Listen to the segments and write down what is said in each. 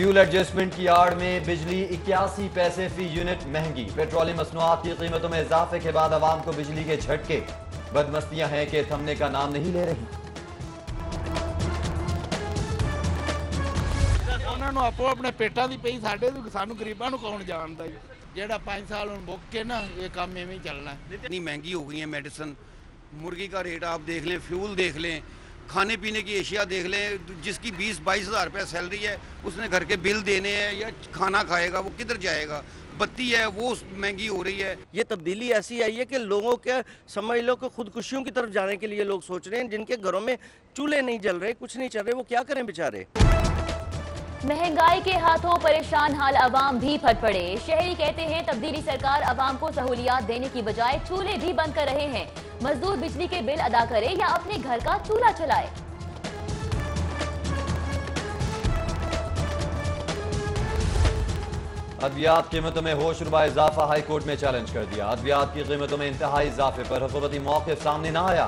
Fuel adjustment की आड़ में बिजली 81 पैसे फी यूनिट महंगी। पेट्रोलियम मसनूआत की कीमतों में इजाफे के बाद आवाम को बिजली के झटके। बदमस्तियां हैं कि थमने का नाम नहीं ले रही। उन्होंने आपो अपने पेटा की पई, सानू गरीबां नूं कौन जानता है। जेड़ा 5 साल बुक के ना ये काम में ही चलना है। इतनी महंगी हो गई है मेडिसिन, मुर्गी का रेट आप देख लें, फ्यूल देख लें, खाने पीने की एशिया देख लें। जिसकी 20-22 हज़ार रुपये सैलरी है उसने घर के बिल देने हैं या खाना खाएगा, वो किधर जाएगा। बत्ती है वो महंगी हो रही है। ये तब्दीली ऐसी आई है कि लोगों के समझ लो कि खुदकुशियों की तरफ जाने के लिए लोग सोच रहे हैं। जिनके घरों में चूल्हे नहीं जल रहे, कुछ नहीं चल रहे, वो क्या करें बेचारे। महंगाई के हाथों परेशान हाल अवाम भी फट पड़े। शहरी कहते हैं तब्दीली सरकार अवाम को सहूलियात देने की बजाय चूल्हे भी बंद कर रहे हैं। मजदूर बिजली के बिल अदा करे या अपने घर का चूल्हा चलाए। अद्वियात कीमतों में होशरुबा इजाफा हाई कोर्ट में चैलेंज कर दिया। अद्वियात की कीमतों में इंतहाई इजाफे पर हुकूमती मौक़िफ़ सामने न आया।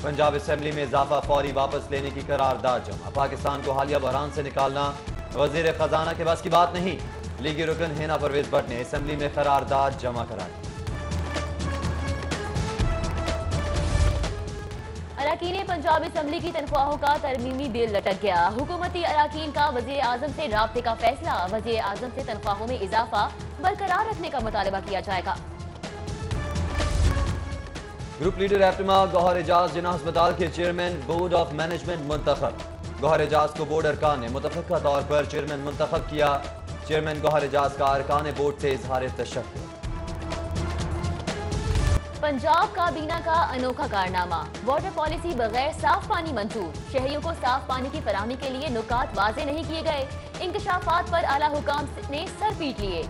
पंजाब असेंबली में इजाफा फौरी वापस लेने की करारदाद जमा। पाकिस्तान को हालिया बहरान से निकालना वजीर खजाना के बस की बात नहीं। लीगी रुकन हिना परवेज भट्ट ने असेंबली में करारदाद जमा कराई। अरकान पंजाब असेंबली की तनख्वाहों का तरमीमी बिल लटक गया। हुकूमती अरकान का वजीर आजम से राब्ते का फैसला। वजीर आजम से तनख्वाहों में इजाफा बरकरार रखने का मुतालबा किया जाएगा। ग्रुप लीडर एप्टिमा गौहर एजाज जिना अस्पताल के चेयरमैन बोर्ड ऑफ मैनेजमेंट मुंतखब। गौहर एजाज को बोर्ड अरकान ने मुतफ़िक़ा तौर पर चेयरमैन मुंतखब किया। चेयरमैन गौहर एजाज का अरकान बोर्ड से इजहार तशक्कुर। पंजाब काबीना का अनोखा कारनामा। वाटर पॉलिसी बगैर साफ पानी मंजूर। शहरियों को साफ पानी की फराहमी के लिए नुकात वाजे नहीं किए गए। इंकशाफात पर आला हुकाम ने सर पीट लिए।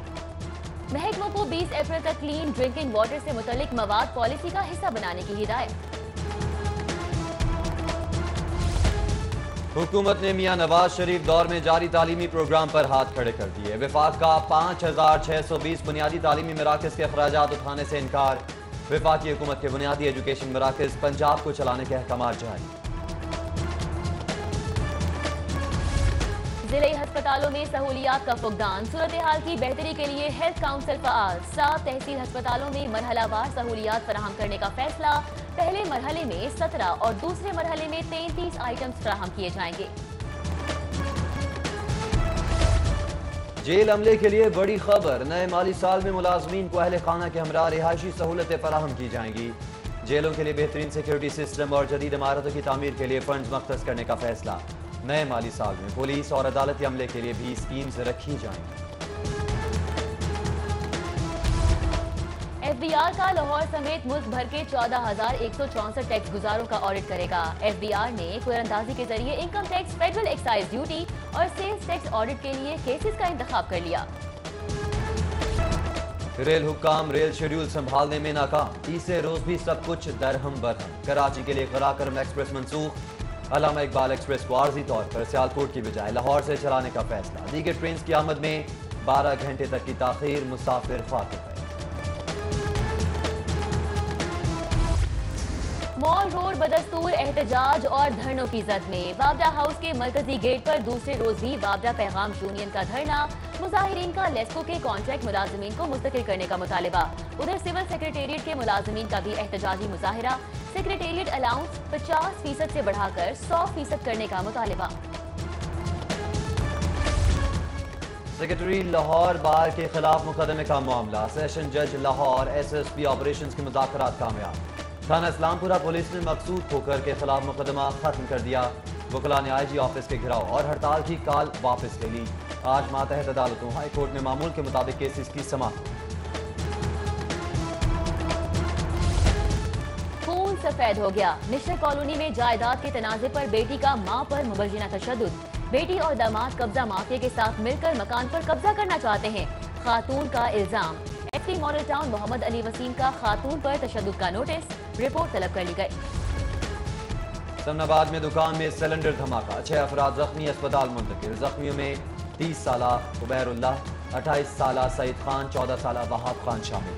महकमों को 20 अप्रैल तक क्लीन ड्रिंकिंग वाटर से मुतल्लिक मवाद पॉलिसी का हिस्सा बनाने की हिदायत। हुकूमत ने मियां नवाज शरीफ दौर में जारी तालीमी प्रोग्राम पर हाथ खड़े कर दिए। विफाक का 5620 बुनियादी तालीमी मराकज के अखराजात उठाने से इनकार। विफाकी हुकूमत के बुनियादी एजुकेशन मराकज पंजाब को चलाने के अहकाम जारी। जिले अस्पतालों में सहूलियात का फुकदान। सूरत हाल की बेहतरी के लिए हेल्थ काउंसिल फ़आल। 7 तहसील अस्पतालों में मरहलावार सहूलियात फराहम करने का फैसला। पहले मरहले में 17 और दूसरे मरहले में 33 आइटम्स फराहम किए जाएंगे। जेल अमले के लिए बड़ी खबर। नए माली साल में मुलाजमीन को अहले खाना के हमरा रिहायशी सहूलतें फराहम की जाएंगी। जेलों के लिए बेहतरीन सिक्योरिटी सिस्टम और जदीद इमारतों की तामीर के लिए फंड मख्तस करने का फैसला। नए माली साल में पुलिस और अदालती अमले के लिए भी स्कीम्स रखी जाएंगी। एफबीआर का लाहौर समेत मुल्क भर के 14,164 टैक्स गुजारों का ऑडिट करेगा। एफबीआर ने कुरअंदाजी के जरिए income tax, federal excise duty और सेल्स टैक्स ऑडिट के लिए केसेस का इंतखाब कर लिया। रेल हुक्काम रेल शेड्यूल संभालने में नाकाम। तीसरे रोज भी सब कुछ दरहम बरहम। कराची के लिए कराकरम एक्सप्रेस मंसूख। अल्लामा इकबाल एक्सप्रेस को आर्जी तौर पर सियालकोट की बजाय लाहौर से चलाने का फैसला। दीगर ट्रेन की आमद में 12 घंटे तक की ताखीर। मुसाफिर फाकिर है। मॉल रोड बदस्तूर एहतजाज और धरनों की जद में। बाबरा हाउस के मरकजी गेट पर दूसरे रोज भी बाबरा पैगाम यूनियन का धरना। मुजाहिरीन का लेस्को के कॉन्ट्रैक्ट मुलाजमीन को मुस्तकिल करने का मुतालबा। उधर सिविल सेक्रेटेरिएट के मुलाजमीन का भी एहतजाजी मुजाहिरा। सेक्रेटेरिएट अलाउंस 50% से बढ़ाकर 100% करने का मुतालबा। सेक्रेटरी लाहौर बार के खिलाफ मुकदमे का मामला। सेशन जज लाहौर SSP ऑपरेशंस के मुज़ाकरात कामयाब। थाना इस्लामपुरा पुलिस ने मकसूद ठोकर के खिलाफ मुकदमा खत्म कर दिया। वकला ने IG ऑफिस के घिराव और हड़ताल की काल वापस ले ली। आज मातहत अदालतों हाई कोर्ट में मामूल के मुताबिक केसेस की समाप्त। खून सफेद हो गया। मिश्र कॉलोनी में जायदाद के तनाजे पर बेटी का मां पर मुबैना तशद्दुद। बेटी और दामाद कब्जा माफिया के साथ मिलकर मकान पर कब्जा करना चाहते हैं। खातून का इल्जाम। SP Model Town Mohammad Ali Wasim का खातून पर तशद्दुद का नोटिस। रिपोर्ट तलब कर ली गई। समनाबाद में दुकान में सिलेंडर धमाका। 6 अफराद जख्मी, अस्पताल मुंतकिल। जख्मियों में 30 साला उबैरुल्लाह, 28 साला सईद खान, 14 साला वहाब खान शामिल।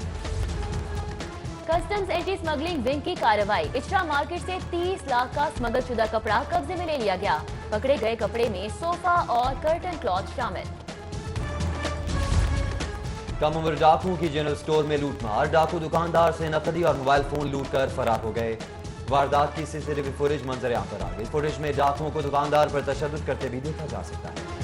कस्टम्स एंटी स्मगलिंग विंग की कार्रवाई। इचरा मार्केट से 30 लाख का स्मगल शुदा कपड़ा कब्जे में ले लिया गया। पकड़े गए कपड़े में सोफा और कर्टन क्लॉथ शामिल। कम उम्र डाकुओं की जनरल स्टोर में लूटमार। डाकू दुकानदार से नकदी और मोबाइल फोन लूटकर फरार हो गए। वारदात की सीसीटीवी फुटेज मंजर आम पर आ गई। फुटेज में डाकुओं को दुकानदार पर तशद्दुद करते भी देखा जा सकता है।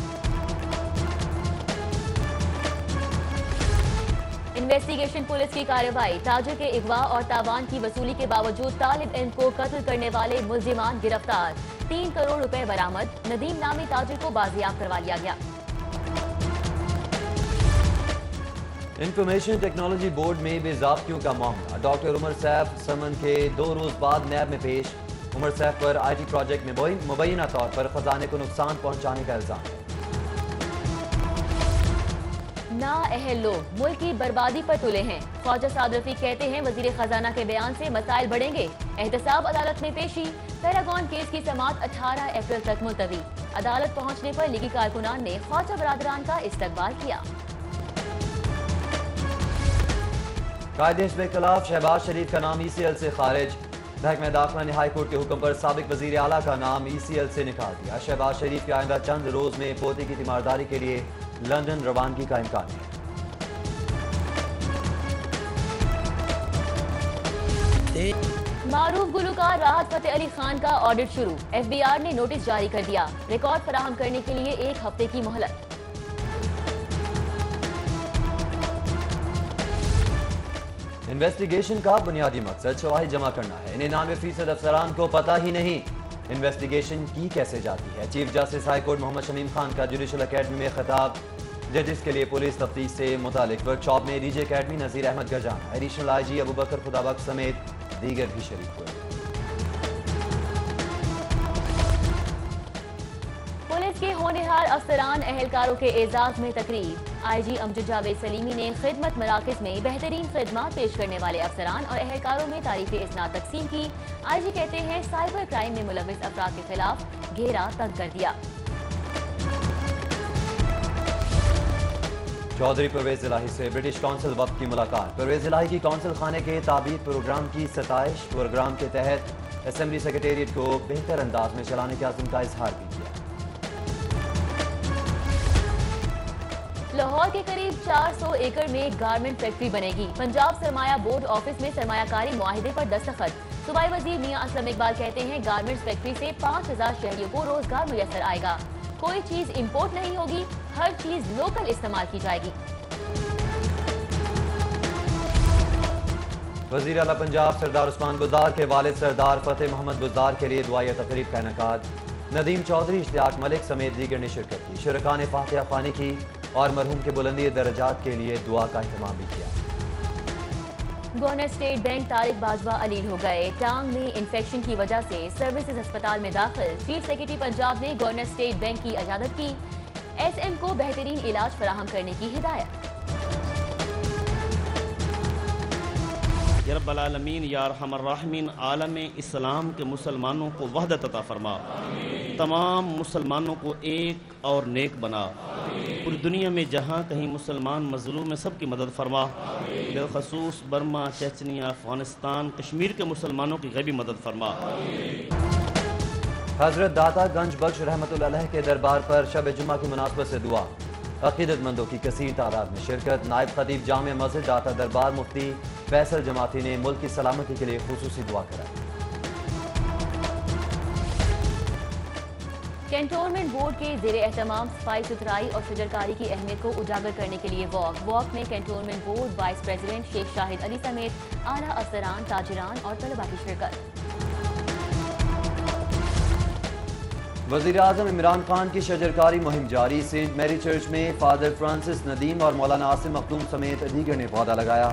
इन्वेस्टिगेशन पुलिस की कार्रवाई। ताजिर के अगवा और तावान की वसूली के बावजूद तालिब इल्म को कत्ल करने वाले मुल्जिमान गिरफ्तार। 3 करोड़ रुपए बरामद। नदीम नामी ताजिर को बाजियाब करवा लिया गया। इंफॉर्मेशन टेक्नोलॉजी बोर्ड में बेजाब्तियों का मामला। डॉक्टर उमर सैफ समन के 2 रोज बाद नैब में पेश। उमर सैफ पर IT प्रोजेक्ट में मुबैना तौर पर खजाने को नुकसान पहुंचाने का इल्जाम। ना अहल लोग मुल्क की बर्बादी पर तुले हैं। ख्वाजा साद रफीक कहते हैं वजीर खजाना के बयान से मसाइल बढ़ेंगे। एहतसाब अदालत में पेशी। पैरागॉन केस की समाअत 18 अप्रैल तक मुलतवी। अदालत पहुंचने पर लीगी कारकुनान ने ख्वाजा बरादरान का इस्तकबाल किया। कायदेश के खिलाफ शहबाज शरीफ का नाम ECL से खारिज। महकमा दाखिला ने हाई कोर्ट के हुक्म पर साबिक वजीर आला का नाम ECL से निकाल दिया। शहबाज शरीफ के आइंदा चंद रोज में पोते की तीमारदारी के लिए लंदन रवानगी का इम्कान है। मारूफ गुलकार राहत फतेह अली खान का ऑडिट शुरू। FBR ने नोटिस जारी कर दिया। रिकॉर्ड फराहम करने के लिए 1 हफ्ते की मोहलत। इन्वेस्टिगेशन का बुनियादी मकसद शवाहिद जमा करना है। 99% अफसरान को पता ही नहीं इन्वेस्टिगेशन की कैसे जाती है। Chief justice High Court Mohammad Shamim Khan का जुडिशल अकेडमी में खिताब। जजेस के लिए पुलिस तफ्तीश से मुतालिक वर्कशॉप में DJ academy Nazir Ahmad गरजाना, additional IG Abu बकर खुदाबख्श समेत दीगर भी शरीक हुए। पुलिस के होनहार अफसरान एहलकारों के एजाज में तकरीब। IG अमजद जावेद सलीमी ने खिदमत मराकज में बेहतरीन खिदमत पेश करने वाले अफसरान और एहलकारों में तारीफे इस्नाद तकसीम की। IG कहते हैं साइबर क्राइम में मुलविस अफराद के खिलाफ घेरा तंग कर दिया। चौधरी परवेज इलाही से ब्रिटिश कौंसिल वक्त की मुलाकात। परवेज इलाही की कौंसिल खाने के ताबीर प्रोग्राम की सताइश। प्रोग्राम के तहत असेंबली सेक्रेटेरिएट को बेहतर अंदाज में चलाने के आज़म का इजहार भी किया। लाहौर के करीब 400 एकड़ में गारमेंट फैक्ट्री बनेगी। पंजाब सरमाया बोर्ड ऑफिस में सरमायाकारी मुआहिदे पर दस्तखत। सूबाई वजीर मियां असलम इकबाल कहते हैं गारमेंट्स फैक्ट्री से 5000 शहरियों को रोजगार मुयसर आएगा। कोई चीज इंपोर्ट नहीं होगी, हर चीज लोकल इस्तेमाल की जाएगी। वजीर आला पंजाब सरदार उस्मान बुज़दार के वालिद सरदार फतेह मोहम्मद बुज़दार के लिए दुआया तकरीब का इनेकाद। नदीम चौधरी, इश्तियाक मलिक समेत दीगर ने शिरकत की। शुरका ने फातिहा ख्वानी की और मरहूम के बुलंदी दर्जात के लिए दुआ का इंतजाम भी किया। Governor state bank Tariq Bajwa अलील हो गए। टांग में इंफेक्शन की वजह से सर्विसेज अस्पताल में दाखिल। चीफ सेक्रेटरी पंजाब ने गवर्नर स्टेट बैंक की इजाजत की। SM को बेहतरीन इलाज फराहम करने की हिदायत। या रब्बल आलमीन या अरहमर राहिमीन, आलम इस्लाम के मुसलमानों को वहदत अता फरमा। तमाम मुसलमानों को एक और नेक बना। पूरी दुनिया में जहाँ कहीं मुसलमान मजलूम में सबकी मदद फरमा। बिलखसूस बर्मा, चेचनिया, अफगानिस्तान, कश्मीर के मुसलमानों की गैबी मदद फरमा। हजरत दाता गंज बख्श रहमतुल्लाह अलैह के दरबार पर शब जुमा की मुनासबत से दुआ। अकीदतमंदों की कसीर तादाद में शिरकत। नायब खतीब जामे मस्जिद दाता दरबार मुफ्ती फैसल जमाती ने मुल्क की सलामती के लिए खुसूसी दुआ कराई। कैंटोनमेंट बोर्ड के ज़ेरे एहतमाम सफाई सुथराई और शजरकारी की अहमियत को उजागर करने के लिए वॉक में cantonment board vice president Sheikh Shahid Ali समेत आला अफसरान, ताजिरान और तलबा की शिरकत। वज़ीर आज़म इमरान खान की शजरकारी मुहिम जारी। सेंट मैरी चर्च में फादर फ्रांसिस नदीम और मौलाना आसिम मखदूम समेत दीगर ने पौधा लगाया।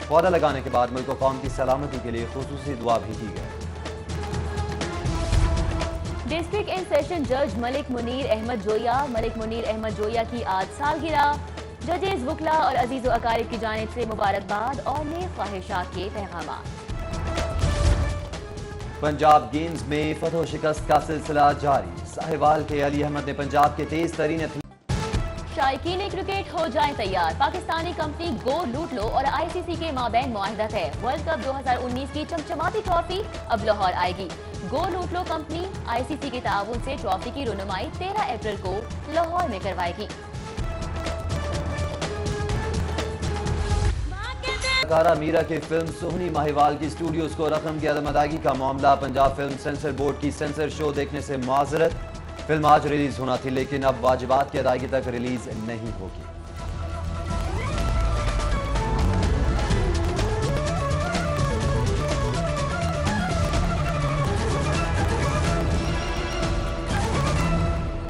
पौधा लगाने के बाद मुल्क कौम की सलामती के लिए खुसूसी दुआ भी की गई। डिस्ट्रिक्ट इन सेशन जज मलिक मुनीर अहमद जोया की आज सालगिरह। जजेस, वकला और अजीज़ व अकारिब की जानिब से मुबारकबाद और नेक ख्वाहिशात के पैगाम। पंजाब गेम्स में फतह शिकस्त का सिलसिला जारी। साहिवाल के अली अहमद ने पंजाब के तेज तरीन शायकीन क्रिकेट हो जाए तैयार। पाकिस्तानी कंपनी गो लूट लो और ICC के माबैन मुआहिदा है। वर्ल्ड कप 2019 की चमचमाती ट्रॉफी अब लाहौर आएगी। गो लूट लो कंपनी ICC के ताउन से ट्रॉफी की रुनुमाई 13 अप्रैल को लाहौर में करवाएगी। अदाकारा मीरा की फिल्म सोहनी माहिवाल की स्टूडियोज को रकम की अदम अदायगी का मामला। पंजाब फिल्म सेंसर बोर्ड की सेंसर शो देखने से माजरत। फिल्म आज रिलीज होना थी लेकिन अब वाजिबात की अदायगी तक रिलीज नहीं होगी।